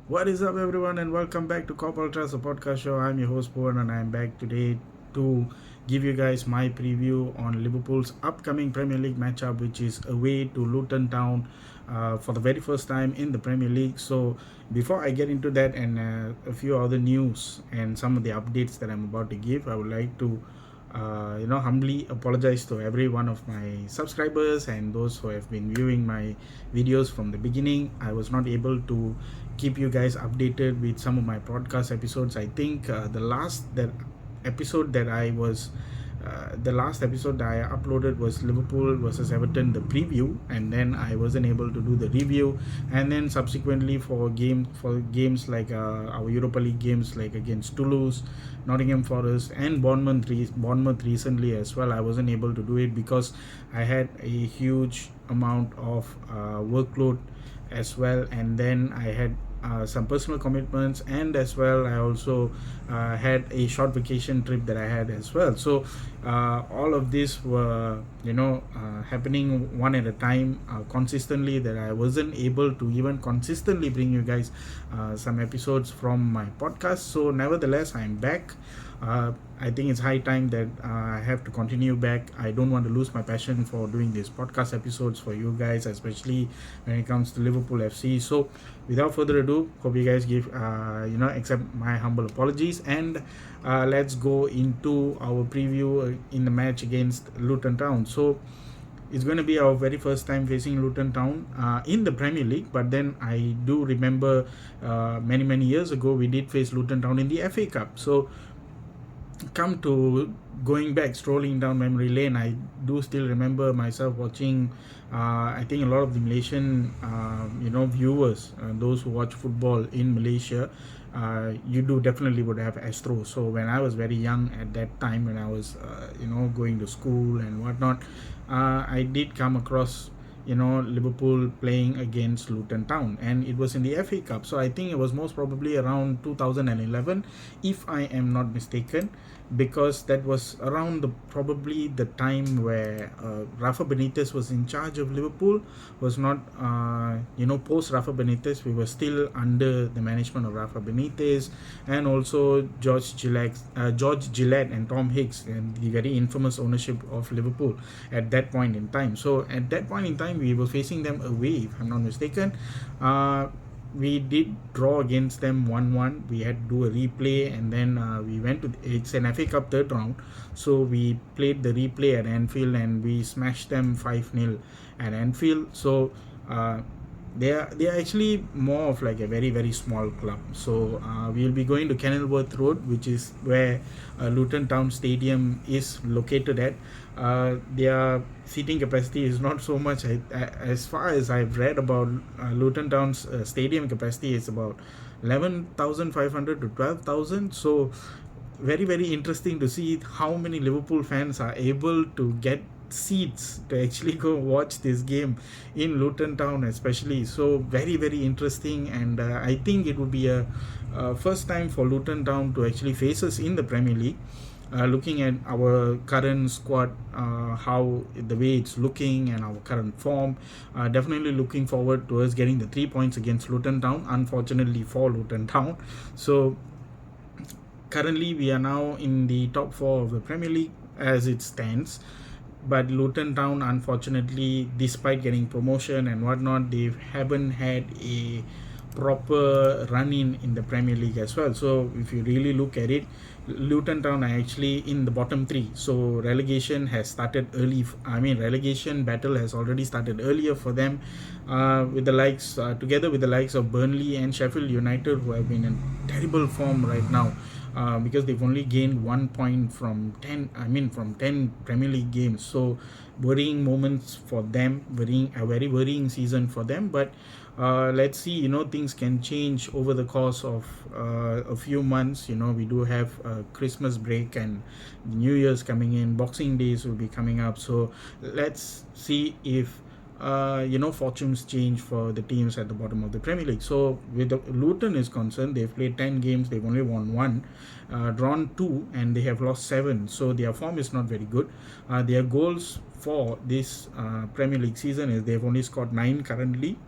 What is up, everyone, and welcome back to Cop Ultras, a podcast show. I'm your host, Poon, and I'm back today to give you guys my preview on Liverpool's upcoming Premier League matchup, which is away to Luton Town for the very first time in the Premier League. So, before I get into that and a few other news and some of the updates that I'm about to give, I would like to humbly apologize to every one of my subscribers and those who have been viewing my videos from the beginning. I was not able to keep you guys updated with some of my podcast episodes. I think the last episode that I uploaded was Liverpool versus Everton, the preview, and then I wasn't able to do the review. And then subsequently for games like our Europa League games, like against Toulouse, Nottingham Forest, and Bournemouth recently as well, I wasn't able to do it because I had a huge amount of workload as well, and then I had some personal commitments, and as well I also had a short vacation trip that I had as well. So all of this were happening one at a time, consistently, that I wasn't able to even consistently bring you guys some episodes from my podcast. So nevertheless, I'm back. I think it's high time that I have to continue back. I don't want to lose my passion for doing these podcast episodes for you guys, especially when it comes to Liverpool FC. So, without further ado, hope you guys accept my humble apologies, and let's go into our preview in the match against Luton Town. So, it's going to be our very first time facing Luton Town in the Premier League. But then I do remember many years ago we did face Luton Town in the FA Cup. So come to going back, strolling down memory lane, I do still remember myself watching I think a lot of the Malaysian viewers, those who watch football in Malaysia, you do definitely would have Astro. So when I was very young at that time, when I was going to school and whatnot, I did come across Liverpool playing against Luton Town, and it was in the FA Cup. So I think it was most probably around 2011, if I am not mistaken, because that was around probably the time where Rafa Benitez was in charge of Liverpool. Was not post Rafa Benitez. We were still under the management of Rafa Benitez, and also George Gillette and Tom Hicks, and the very infamous ownership of Liverpool at that point in time. So at that point in time, we were facing them away, if I'm not mistaken. We did draw against them 1-1. We had to do a replay, and then we went to it's an FA Cup third round, so we played the replay at Anfield and we smashed them 5-0 at Anfield. So they are actually more of like a very small club. So we'll be going to Kenilworth Road, which is where Luton Town Stadium is located at. Their seating capacity is not so much. As far as I've read about Luton Town's stadium capacity, is about 11,500 to 12,000. So very interesting to see how many Liverpool fans are able to get seats to actually go watch this game in Luton Town, especially. So very interesting, and I think it would be a first time for Luton Town to actually face us in the Premier League. Looking at our current squad, how the way it's looking, and our current form, definitely looking forward to us getting the 3 points against Luton Town, unfortunately for Luton Town. So currently we are now in the top 4 of the Premier League as it stands. But Luton Town, unfortunately, despite getting promotion and whatnot, they haven't had a proper run in the Premier League as well. So if you really look at it, Luton Town are actually in the bottom 3. So relegation has started early. Relegation battle has already started earlier for them, with the likes together with the likes of Burnley and Sheffield United, who have been in terrible form right now. Because they've only gained 1 point from 10 Premier League games. So worrying moments for them, a very worrying season for them. But let's see, things can change over the course of a few months. We do have Christmas break and New Year's coming in, Boxing Days will be coming up. So let's see if fortunes change for the teams at the bottom of the Premier League. So with Luton is concerned, they've played 10 games, they've only won 1, drawn 2, and they have lost 7. So their form is not very good. Their goals for this Premier League season is they've only scored 9 currently,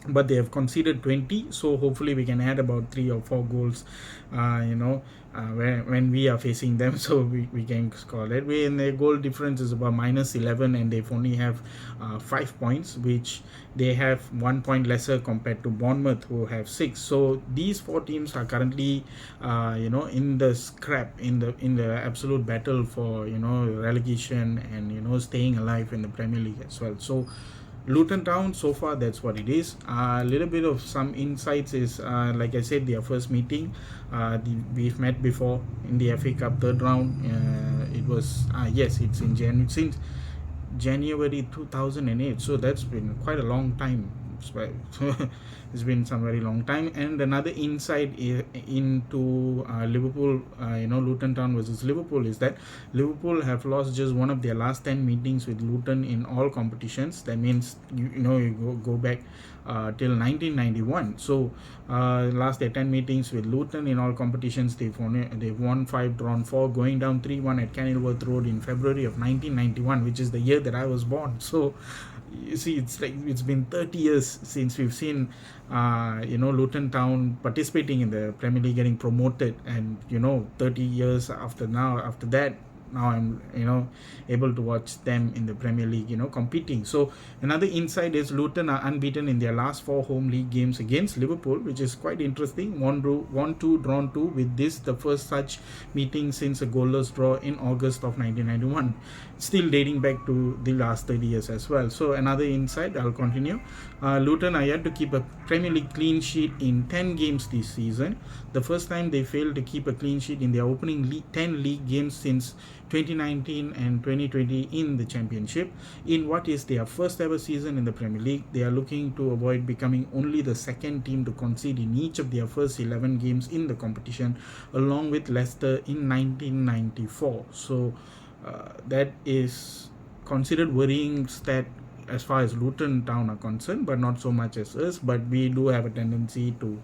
but they have conceded 20, so hopefully we can add about 3 or 4 goals when we are facing them, so we can score that way. And their goal difference is about -11, and they've only have 5 points, which they have 1 point lesser compared to Bournemouth, who have 6. So these 4 teams are currently in the scrap, in the absolute battle for relegation and staying alive in the Premier League as well. So Luton Town, so far that's what it is. A little bit of some insights is, like I said, their first meeting. We've met before in the FA Cup third round. It was yes, it's in since January 2008. So that's been quite a long time. It's been some very long time. And another insight into Liverpool, Luton Town versus Liverpool, is that Liverpool have lost just one of their last 10 meetings with Luton in all competitions. That means you go back till 1991. So last their 10 meetings with Luton in all competitions, they've won 5, drawn 4, going down 3-1 at Kenilworth Road in February of 1991, which is the year that I was born. So you see, it's been 30 years since we've seen Luton Town participating in the Premier League, getting promoted, and 30 years after that, now I'm able to watch them in the Premier League competing. So another insight is Luton are unbeaten in their last 4 home league games against Liverpool, which is quite interesting. 1-2, drawn 2, with this the first such meeting since a goalless draw in August of 1991, still dating back to the last 30 years as well. So another insight, I'll continue. Luton are yet to keep a Premier League clean sheet in 10 games this season. The first time they failed to keep a clean sheet in their opening 10 league games since 2019 and 2020 in the Championship. In what is their first ever season in the Premier League, they are looking to avoid becoming only the second team to concede in each of their first 11 games in the competition, along with Leicester in 1994. So that is considered worrying stat as far as Luton Town are concerned, but not so much as us. But we do have a tendency to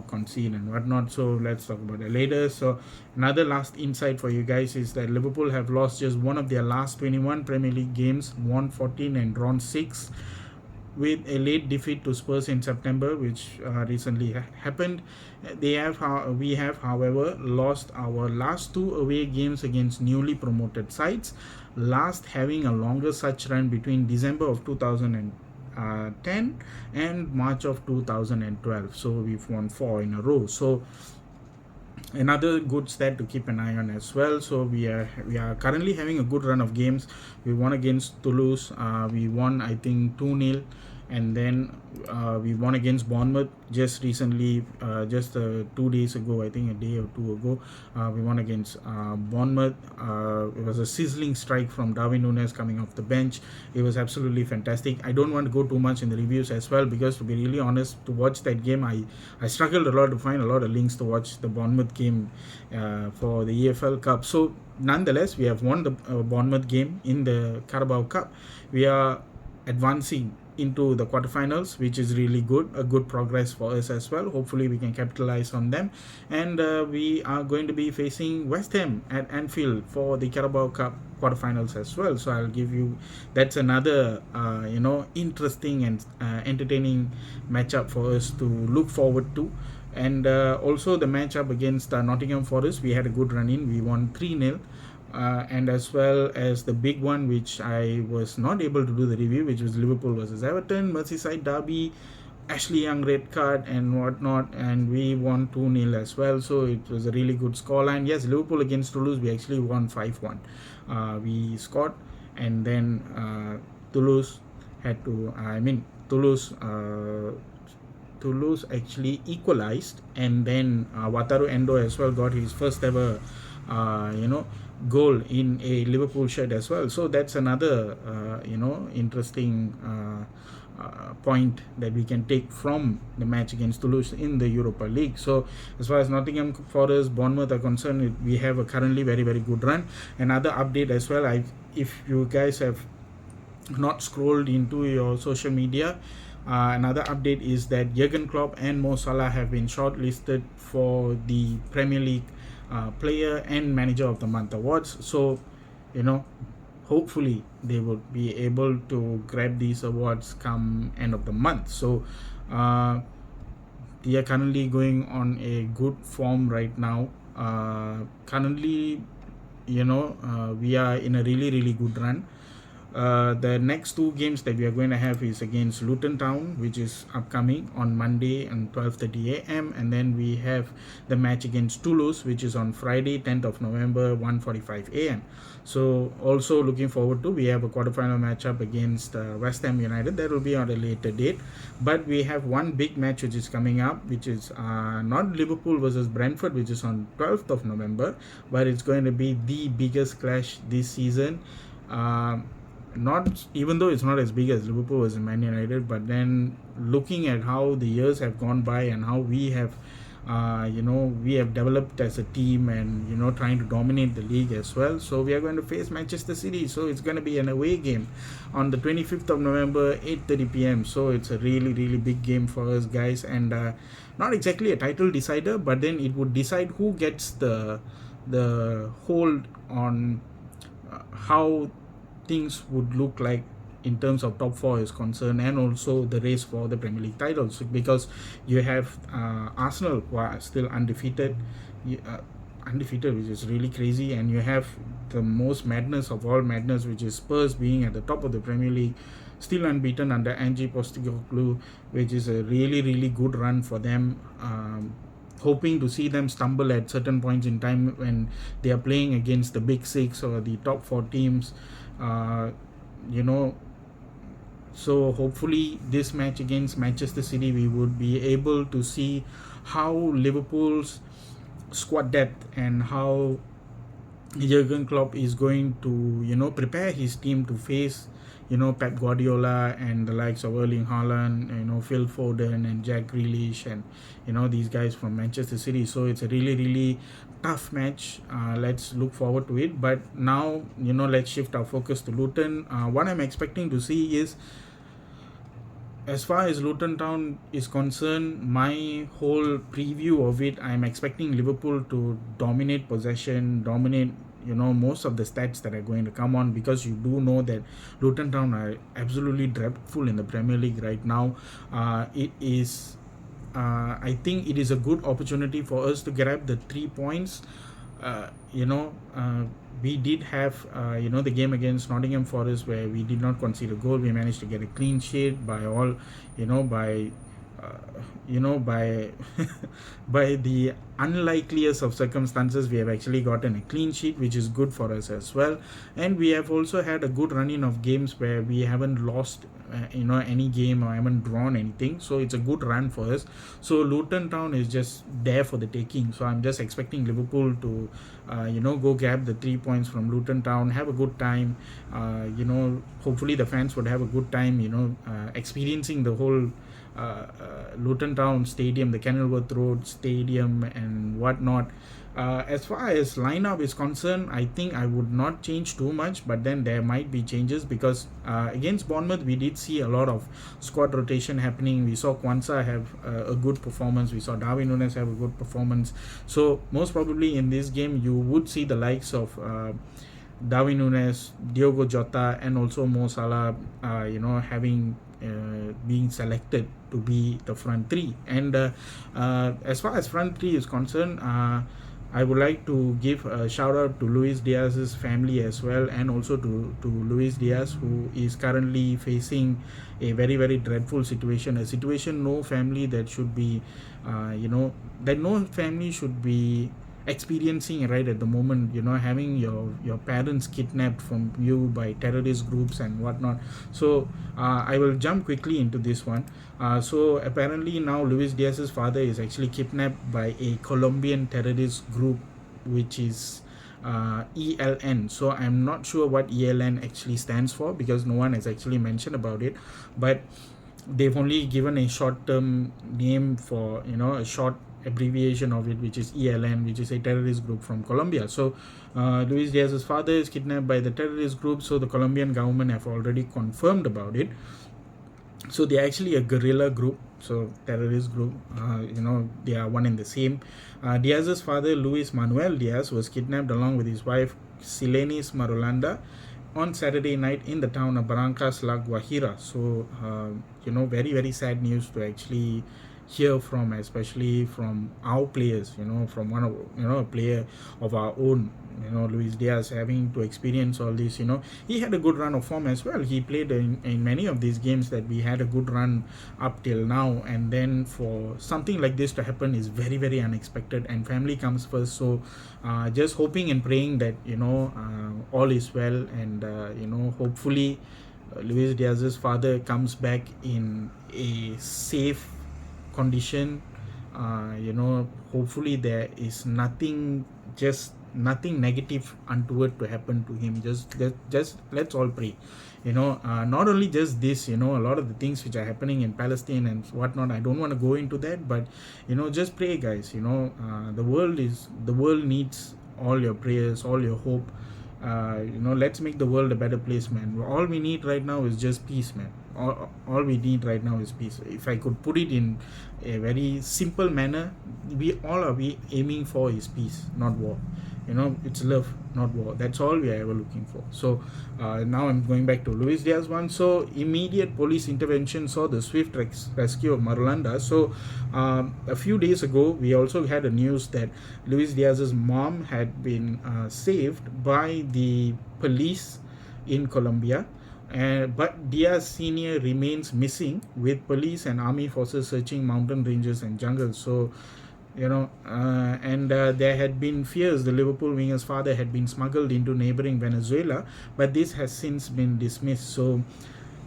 concede and whatnot, so let's talk about that later. So another last insight for you guys is that Liverpool have lost just one of their last 21 Premier League games, won 14 and drawn 6, with a late defeat to Spurs in September, which recently happened. We have, however, lost our last 2 away games against newly promoted sides, last having a longer such run between December of 2010 and March of 2012. So we've won 4 in a row. So another good stat to keep an eye on as well. So we are currently having a good run of games. We won against Toulouse. We won, I think, 2-0. And then we won against Bournemouth just recently, just 2 days ago, I think a day or 2 ago. We won against Bournemouth. It was a sizzling strike from Darwin Núñez coming off the bench. It was absolutely fantastic. I don't want to go too much in the reviews as well, because to be really honest, to watch that game, I struggled a lot to find a lot of links to watch the Bournemouth game for the EFL Cup. So nonetheless, we have won the Bournemouth game in the Carabao Cup. We are advancing into the quarterfinals, which is really good, a good progress for us as well. Hopefully we can capitalize on them, and we are going to be facing West Ham at Anfield for the Carabao Cup quarterfinals as well. So I'll give you, that's another interesting and entertaining matchup for us to look forward to. And also the matchup against Nottingham Forest, we had a good run in, we won 3-0. And as well as the big one, which I was not able to do the review, which was Liverpool versus Everton, Merseyside derby, Ashley Young red card and whatnot, and we won 2-0 as well. So it was a really good scoreline. Yes, Liverpool against Toulouse, we actually won 5-1. We scored, and then Toulouse had to, Toulouse actually equalized, and then Wataru Endo as well got his first ever goal in a Liverpool shirt as well. So that's another interesting point that we can take from the match against Toulouse in the Europa League. So as far as Nottingham Forest, Bournemouth are concerned, we have a currently very, very good run. Another update as well, if you guys have not scrolled into your social media, another update is that Jurgen Klopp and Mo Salah have been shortlisted for the Premier League Player and Manager of the Month awards. So hopefully they would be able to grab these awards come end of the month. So They are currently going on a good form right now. Currently, we are in a really, really good run. The next two games that we are going to have is against Luton Town, which is upcoming on Monday and 12:30 a.m. And then we have the match against Toulouse, which is on Friday, 10th of November, 1:45 a.m. So also looking forward to, we have a quarterfinal matchup against West Ham United. That will be on a later date. But we have one big match which is coming up, which is not Liverpool versus Brentford, which is on 12th of November, but it's going to be the biggest clash this season. Not even though it's not as big as Liverpool versus Man United, but then looking at how the years have gone by and how we have we have developed as a team, and trying to dominate the league as well. So we are going to face Manchester City, so it's going to be an away game on the 25th of November, 8:30 p.m. So it's a really, really big game for us guys, and not exactly a title decider, but then it would decide who gets the hold on how things would look like in terms of top four is concerned, and also the race for the Premier League titles, because you have Arsenal, who are still undefeated, which is really crazy, and you have the most madness of all madness, which is Spurs being at the top of the Premier League, still unbeaten under Ange Postecoglou, which is a really, really good run for them. Hoping to see them stumble at certain points in time when they are playing against the big six or the top four teams. So hopefully this match against Manchester City, we would be able to see how Liverpool's squad depth and how Jurgen Klopp is going to prepare his team to face Pep Guardiola and the likes of Erling Haaland, Phil Foden and Jack Grealish, and these guys from Manchester City. So it's a really, really tough match. Let's look forward to it. But now, let's shift our focus to Luton. What I'm expecting to see is, as far as Luton Town is concerned, my whole preview of it, I'm expecting Liverpool to dominate possession, dominate most of the stats that are going to come on, because you do know that Luton Town are absolutely dreadful in the Premier League right now. I think it is a good opportunity for us to grab the 3 points. We did have the game against Nottingham Forest, where we did not concede a goal. We managed to get a clean sheet by all by by the unlikeliest of circumstances. We have actually gotten a clean sheet, which is good for us as well. And we have also had a good run-in of games where we haven't lost any game or haven't drawn anything. So it's a good run for us. So Luton Town is just there for the taking. So I'm just expecting Liverpool to go grab the 3 points from Luton Town, have a good time. Hopefully the fans would have a good time experiencing the whole Luton Town Stadium, the Kenilworth Road Stadium and whatnot. As far as lineup is concerned, I think I would not change too much, but then there might be changes, because against Bournemouth we did see a lot of squad rotation happening. We saw Kwanzaa have a good performance, we saw Darwin Núñez have a good performance. So most probably in this game you would see the likes of Darwin Núñez, Diogo Jota and also Mo Salah having being selected to be the front three. And as far as front three is concerned, I would like to give a shout out to Luis Diaz's family as well, and also to Luis Diaz, who is currently facing a very, very dreadful situation, a situation no family that should be that no family should be experiencing right at the moment, having your parents kidnapped from you by terrorist groups and whatnot. So I will jump quickly into this one. So apparently now Luis Diaz's father is actually kidnapped by a Colombian terrorist group, which is ELN. So I'm not sure what ELN actually stands for, because no one has actually mentioned about it, but they've only given a short-term name for a short abbreviation of it, which is ELN, which is a terrorist group from Colombia. So Luis Diaz's father is kidnapped by the terrorist group. So the Colombian government have already confirmed about it. So they're actually a guerrilla group, so terrorist group, they are one and the same. Diaz's father, Luis Manuel Diaz, was kidnapped along with his wife Silenis Marulanda on Saturday night in the town of Barrancas La Guajira. So, very, very sad news to actually hear from, especially from our players, from one of, a player of our own, Luis Diaz, having to experience all this. He had a good run of form as well. He played in many of these games that we had a good run up till now, and then for something like this to happen is very, very unexpected, and family comes first. So just hoping and praying that all is well, and hopefully Luis Diaz's father comes back in a safe condition. Hopefully there is nothing negative untoward to happen to him. Just let's all pray. Not only just this, a lot of the things which are happening in Palestine and whatnot, I don't want to go into that, but just pray, guys. The world needs all your prayers, all your hope. Let's make the world a better place, man. All we need right now is just peace, man. All we need right now is peace. If I could put it in a very simple manner, we aiming for is peace, not war. It's love, not war. That's all we are ever looking for. So now I'm going back to Luis Diaz one. So immediate police intervention saw the swift rescue of Marulanda. So a few days ago, we also had a news that Luis Diaz's mom had been saved by the police in Colombia. But Diaz Sr. remains missing, with police and army forces searching mountain ranges and jungles. So, there had been fears the Liverpool winger's father had been smuggled into neighboring Venezuela, but this has since been dismissed. So,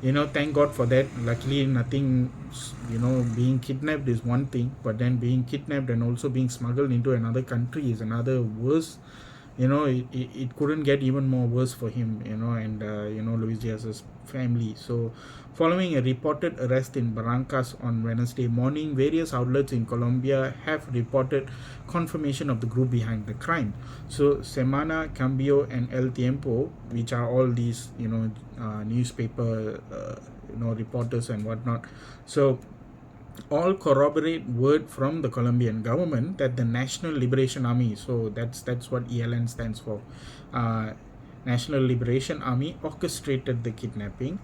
thank God for that. Luckily, nothing, being kidnapped is one thing, but then being kidnapped and also being smuggled into another country is another worse. It couldn't get even more worse for him, and Luis Diaz's family. So following a reported arrest in Barrancas on Wednesday morning, various outlets in Colombia have reported confirmation of the group behind the crime. So Semana, Cambio and El Tiempo, which are all these newspaper reporters and whatnot, so all corroborate word from the Colombian government that the National Liberation Army, so that's what ELN stands for, National Liberation Army, orchestrated the kidnapping.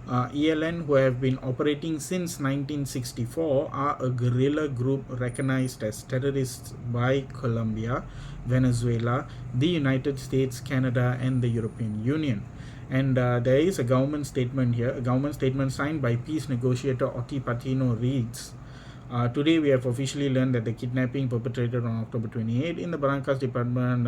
ELN, who have been operating since 1964, are a guerrilla group recognized as terrorists by Colombia, Venezuela, the United States, Canada, and the European Union. And there is a government statement here. A government statement signed by peace negotiator Oti Patino reads, today we have officially learned that the kidnapping perpetrated on October 28 in the Barrancas department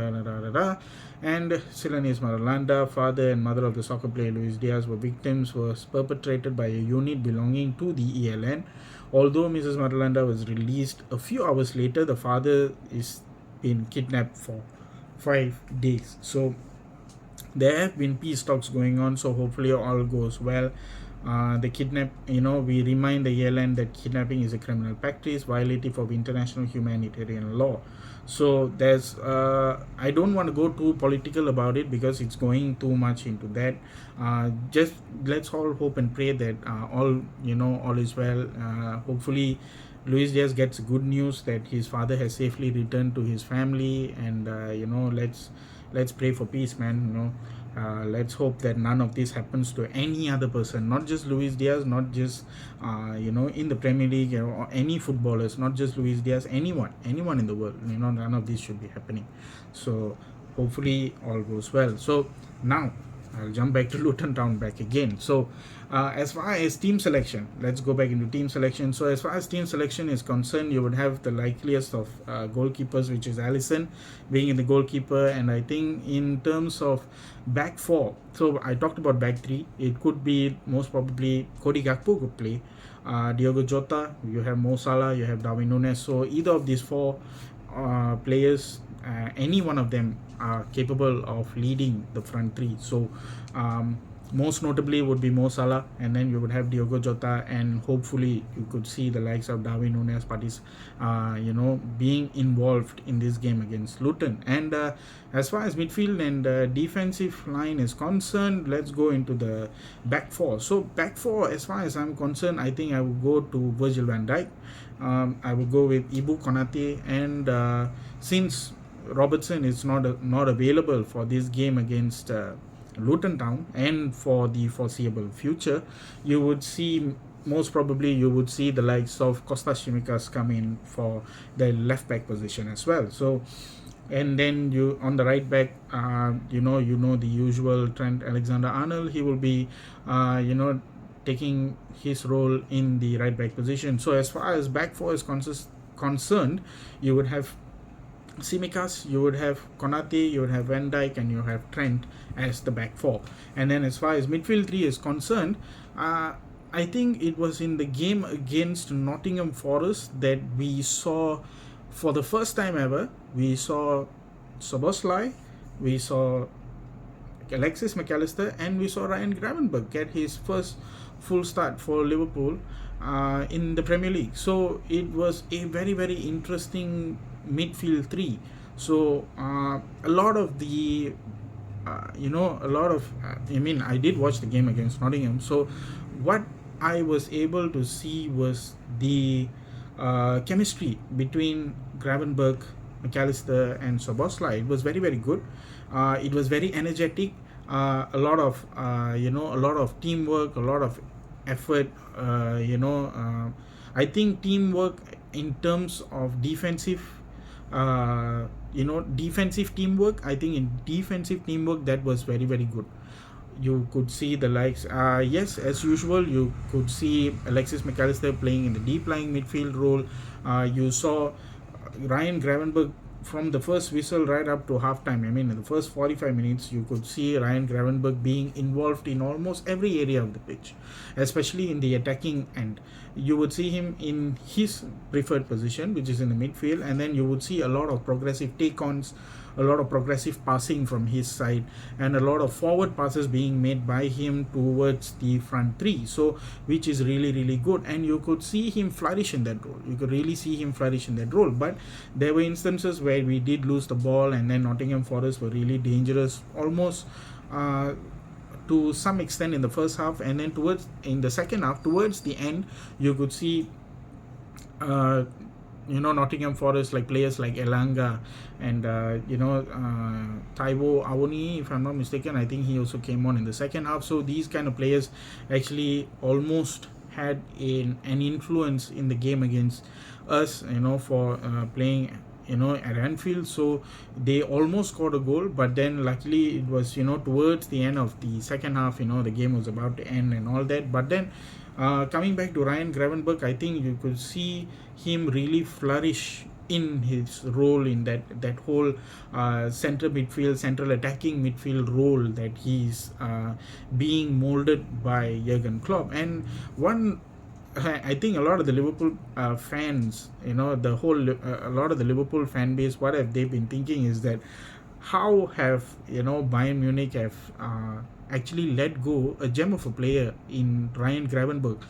and Silanes Marulanda, father and mother of the soccer player Luis Diaz, were victims, was perpetrated by a unit belonging to the ELN. Although Mrs. Marulanda was released a few hours later, the father is been kidnapped for 5 days. So there have been peace talks going on, so hopefully all goes well. We remind the ELN that kidnapping is a criminal practice violative of international humanitarian law. So there's I don't want to go too political about it because it's going too much into that. Just let's all hope and pray that all is well. Hopefully Luis Diaz gets good news that his father has safely returned to his family, and let's pray for peace, man. Let's hope that none of this happens to any other person, not just Luis Diaz, not just in the Premier League or any footballers, not just Luis Diaz, anyone in the world. None of this should be happening. So hopefully all goes well. So now I'll jump back to Luton Town back again. So as far as team selection, let's go back into team selection. So as far as team selection is concerned, you would have the likeliest of goalkeepers, which is Alisson being in the goalkeeper. And I think in terms of back four, so I talked about back three, it could be most probably Cody Gakpo could play, Diogo Jota, you have Mo Salah, you have Darwin Núñez. So either of these four players, any one of them are capable of leading the front three. So most notably would be Mo Salah, and then you would have Diogo Jota, and hopefully you could see the likes of Darwin Núñez being involved in this game against Luton. And as far as midfield and defensive line is concerned, let's go into the back four. So back four, as far as I'm concerned, I think I would go to Virgil van Dijk. I would go with Ibu Konate, and since Robertson is not available for this game against Luton Town, and for the foreseeable future, you would see most probably you would see the likes of Kostas Tsimikas come in for the left back position as well. So, and then you on the right back, the usual Trent Alexander-Arnold. He will be, taking his role in the right back position. So as far as back four is concerned, you would have Simikas, you would have Konate, you would have Van Dijk, and you have Trent as the back four. And then as far as midfield three is concerned, I think it was in the game against Nottingham Forest that we saw, for the first time ever, we saw Soboslai, we saw Alexis McAllister, and we saw Ryan Gravenberch get his first full start for Liverpool in the Premier League. So it was a very, very interesting midfield three. So a lot of the I did watch the game against Nottingham. So what I was able to see was the chemistry between Gravenberch, McAllister, and Soboslai. It was very, very good. It was very energetic. A lot of teamwork, a lot of effort. I think teamwork in terms of defensive teamwork. I think in defensive teamwork that was very, very good. You could see the likes, yes, as usual, you could see Alexis McAllister playing in the deep lying midfield role. You saw Ryan Gravenberch from the first whistle right up to halftime. I mean, in the first 45 minutes, you could see Ryan Gravenberch being involved in almost every area of the pitch, especially in the attacking end. You would see him in his preferred position, which is in the midfield, and then you would see a lot of progressive take-ons, a lot of progressive passing from his side, and a lot of forward passes being made by him towards the front three, so which is really, really good. And you could see him flourish in that role. You could really see him flourish in that role. But there were instances where we did lose the ball, and then Nottingham Forest were really dangerous, almost to some extent in the first half, and then in the second half, towards the end, you could see Nottingham Forest, like players like Elanga and Taiwo Awoni, if I'm not mistaken. I think he also came on in the second half. So these kind of players actually almost had an influence in the game against us, for playing at Anfield. So they almost scored a goal, but then luckily it was towards the end of the second half, the game was about to end and all that. But then coming back to Ryan Gravenberch, I think you could see him really flourish in his role in that whole central attacking midfield role that he's being molded by Jurgen Klopp. And I think a lot of the Liverpool fans, a lot of the Liverpool fan base, what have they been thinking is that how have Bayern Munich have actually let go a gem of a player in Ryan Gravenberch,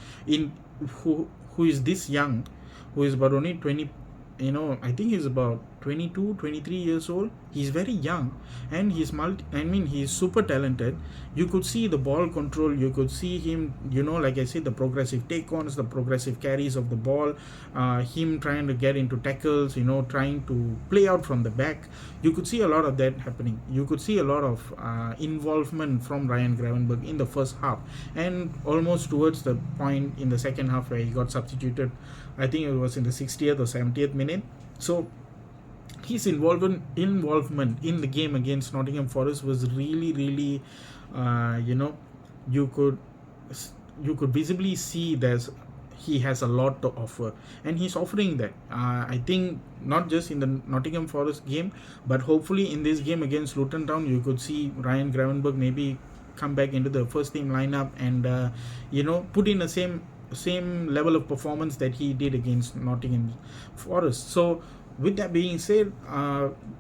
who is this young, who is about only 20. I think he's about 22, 23 years old. He's very young, and he's super talented. You could see the ball control. You could see him, like I said, the progressive take-ons, the progressive carries of the ball, him trying to get into tackles, trying to play out from the back. You could see a lot of that happening. You could see a lot of involvement from Ryan Gravenberch in the first half, and almost towards the point in the second half where he got substituted. I think it was in the 60th or 70th minute. So his involvement in the game against Nottingham Forest was really, really, you could visibly see he has a lot to offer, and he's offering that. I think not just in the Nottingham Forest game, but hopefully in this game against Luton Town, you could see Ryan Gravenberch maybe come back into the first team lineup and put in the same level of performance that he did against Nottingham Forest. So with that being said,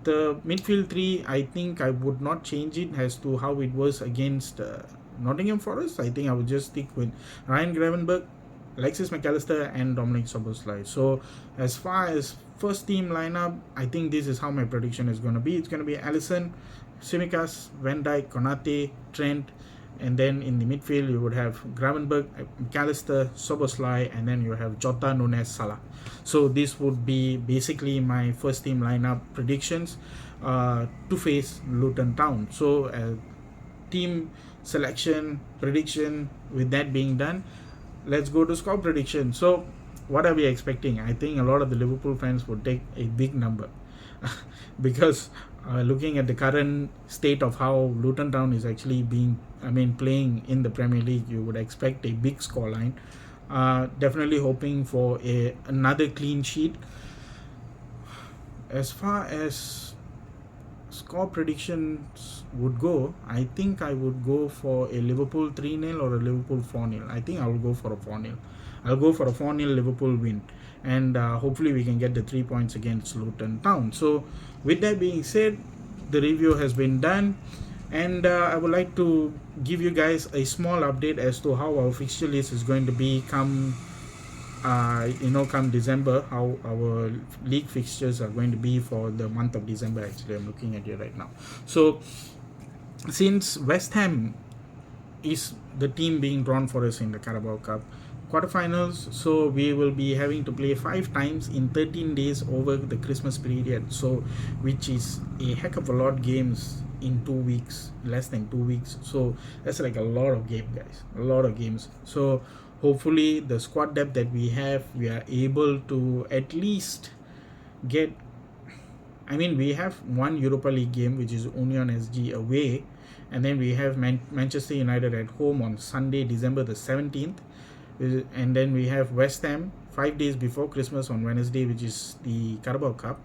the midfield three, I think I would not change it as to how it was against Nottingham Forest. I think I would just stick with Ryan Gravenberch, Alexis McAllister, and Dominic Szoboszlai. So as far as first team lineup, I think this is how my prediction is going to be. It's going to be Alisson, Tsimikas, Van Dijk, Konate, Trent, and then in the midfield you would have Gravenberch, McAllister, Szoboszlai, and then you have Jota, Nunes, Salah. So this would be basically my first team lineup predictions to face Luton Town. So team selection prediction, with that being done, let's go to score prediction. So what are we expecting? I think a lot of the Liverpool fans would take a big number because looking at the current state of how Luton Town is actually playing in the Premier League, you would expect a big scoreline. Definitely hoping for another clean sheet. As far as score predictions would go, I think I would go for a Liverpool 3-0 or a Liverpool 4-0. I think I will go for a 4-0. I'll go for a 4-0 Liverpool win, and hopefully we can get the 3 points against Luton Town. So with that being said, the review has been done, and I would like to give you guys a small update as to how our fixture list is going to be come December, how our league fixtures are going to be for the month of December. Actually, I'm looking at it right now. So since West Ham is the team being drawn for us in the Carabao Cup quarterfinals, so we will be having to play 5 times in 13 days over the Christmas period, so which is a heck of a lot games in 2 weeks, less than 2 weeks. So that's like a lot of games, guys, a lot of games. So hopefully the squad depth that we have, we are able to at least get, we have one Europa League game, which is Union SG away, and then we have Manchester United at home on Sunday, December the 17th, and then we have West Ham 5 days before Christmas on Wednesday, which is the Carabao Cup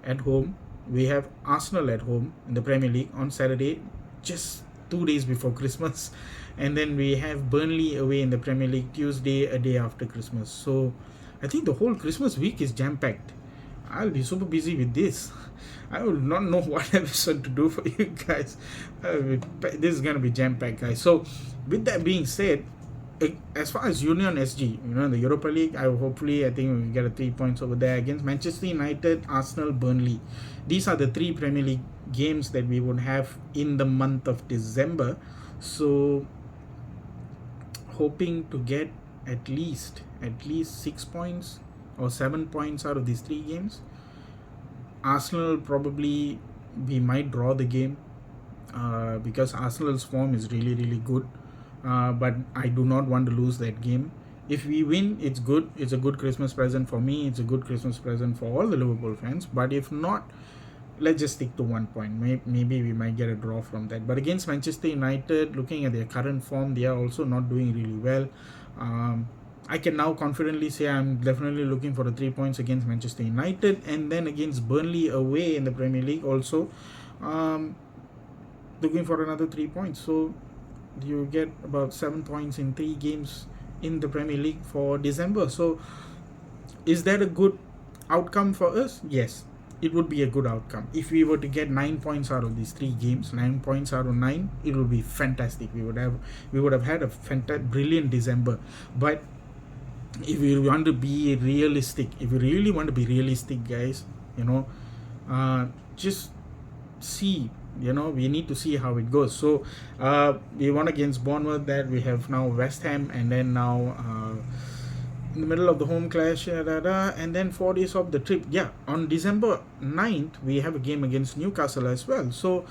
at home. We have Arsenal at home in the Premier League on Saturday, just 2 days before Christmas, and then we have Burnley away in the Premier League Tuesday, a day after Christmas. So I think the whole Christmas week is jam-packed. I'll be super busy with this. I will not know what episode to do for you guys. This is going to be jam-packed, guys. So with that being said, as far as Union SG, the Europa League, I think we get a 3 points over there against Manchester United, Arsenal, Burnley. These are the 3 Premier League games that we would have in the month of December. So hoping to get at least 6 points or 7 points out of these 3 games. Arsenal, probably we might draw the game because Arsenal's form is really, really good. But I do not want to lose that game. If we win, it's good. It's a good Christmas present for me. It's a good Christmas present for all the Liverpool fans. But if not, let's just stick to 1 point. Maybe we might get a draw from that. But against Manchester United, looking at their current form, they are also not doing really well. I can now confidently say I'm definitely looking for the 3 points against Manchester United, and then against Burnley away in the Premier League also looking for another 3 points. So you get about 7 points in 3 games in the Premier League for December. So is that a good outcome for us? Yes, it would be a good outcome. If we were to get 9 points out of these 3 games, 9 points out of 9, it would be fantastic. We would have had a brilliant December. But if we want to be realistic, if we really want to be realistic, guys, just see, we need to see how it goes. So we won against Bournemouth, that we have now West Ham, and then now in the middle of the home clash, and then 4 days of the trip. On December 9th we have a game against Newcastle as well. So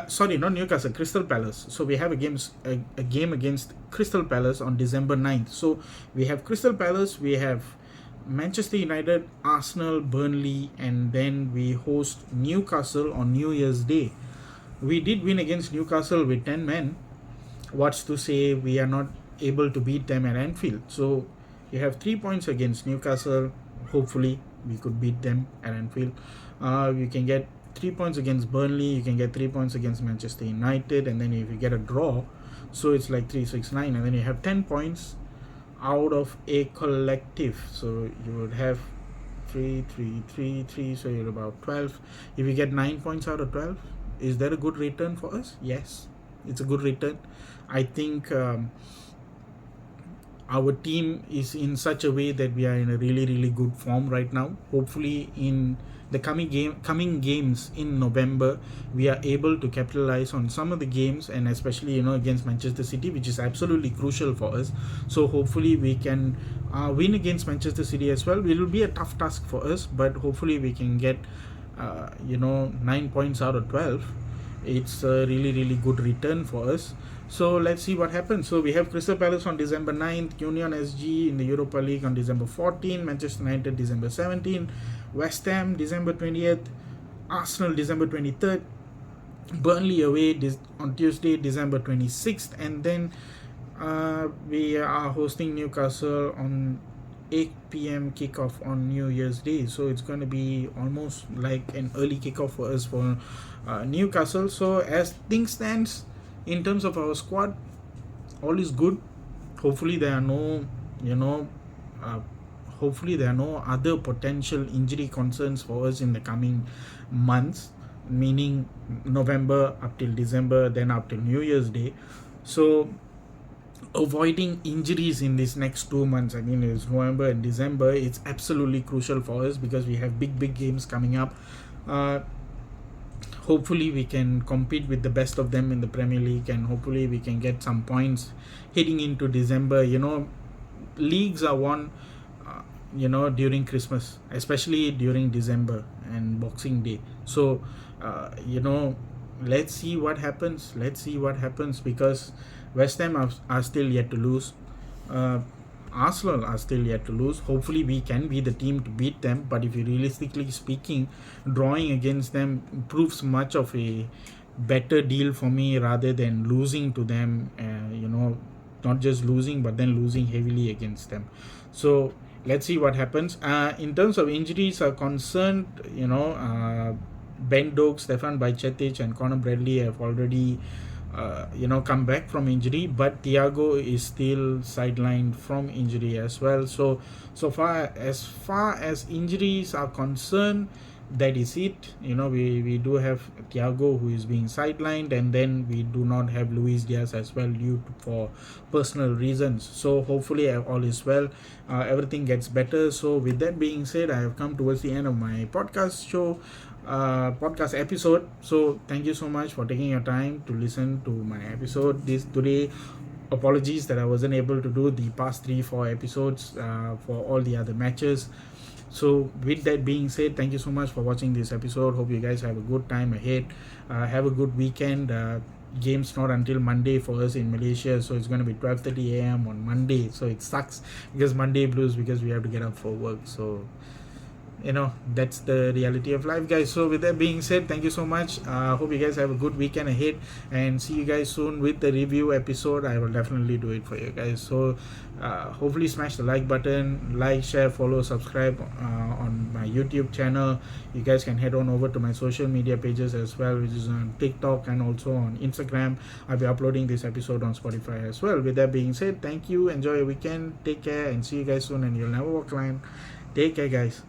sorry, not Newcastle, Crystal Palace. So we have a game against Crystal Palace on December 9th. So we have Crystal Palace, we have Manchester United, Arsenal, Burnley, and then we host Newcastle on New Year's Day. We did win against Newcastle with 10 men. What's to say we are not able to beat them at Anfield? So you have 3 points against Newcastle. Hopefully we could beat them at Anfield. You can get 3 points against Burnley. You can get 3 points against Manchester United, and then if you get a draw, so it's like 3, 6, 9, and then you have 10 points out of a collective. So you would have 3, 3, 3, 3. So you're about 12. If you get 9 points out of 12, is that a good return for us? Yes, it's a good return. I think our team is in such a way that we are in a really, really good form right now. Hopefully in the coming games in November, we are able to capitalize on some of the games, and especially against Manchester City, which is absolutely crucial for us. So hopefully we can win against Manchester City as well. It will be a tough task for us, but hopefully we can get 9 points out of 12. it's a really good return for us. So let's see what happens. So we have Crystal Palace on December 9th, Union SG in the Europa League on December 14th, Manchester United December 17th, West Ham December 20th, Arsenal December 23rd, Burnley away on Tuesday December 26th, and then we are hosting Newcastle on 8 p.m. kickoff on New Year's Day. So it's going to be almost like an early kickoff for us for Newcastle. So as things stands in terms of our squad, all is good. Hopefully there are no, hopefully there are no other potential injury concerns for us in the coming months, meaning November up till December, then up till New Year's Day. So avoiding injuries in these next 2 months, I mean it's November and December, it's absolutely crucial for us because we have big games coming up. Hopefully we can compete with the best of them in the Premier League, and hopefully we can get some points heading into December. Leagues are won during Christmas, especially during December and Boxing Day. So let's see what happens because West Ham are still yet to lose. Arsenal are still yet to lose. Hopefully we can be the team to beat them, but if you realistically speaking, drawing against them proves much of a better deal for me rather than losing to them, not just losing but then losing heavily against them. So let's see what happens. In terms of injuries are concerned, Ben Doak, Stefan Bajcetic and Conor Bradley have already come back from injury, but Thiago is still sidelined from injury as well. So far as injuries are concerned, that is it. We do have Thiago who is being sidelined, and then we do not have Luis Diaz as well for personal reasons. So hopefully all is well, everything gets better. So with that being said, I have come towards the end of my podcast episode. So thank you so much for taking your time to listen to my episode today. Apologies that I wasn't able to do the past 3-4 episodes for all the other matches. So with that being said, thank you so much for watching this episode. Hope you guys have a good time ahead. Have a good weekend. Game's not until Monday for us in Malaysia, so it's going to be 12:30 a.m. on Monday. So it sucks because Monday blues, because we have to get up for work. So that's the reality of life, guys. So with that being said, thank you so much. Hope you guys have a good weekend ahead, and see you guys soon with the review episode. I will definitely do it for you guys. So hopefully smash the like button, like, share, follow, subscribe on my YouTube channel. You guys can head on over to my social media pages as well, which is on TikTok and also on Instagram. I'll be uploading this episode on Spotify as well. With that being said, thank you, enjoy your weekend, take care, and see you guys soon, and you'll never walk alone. Take care, guys.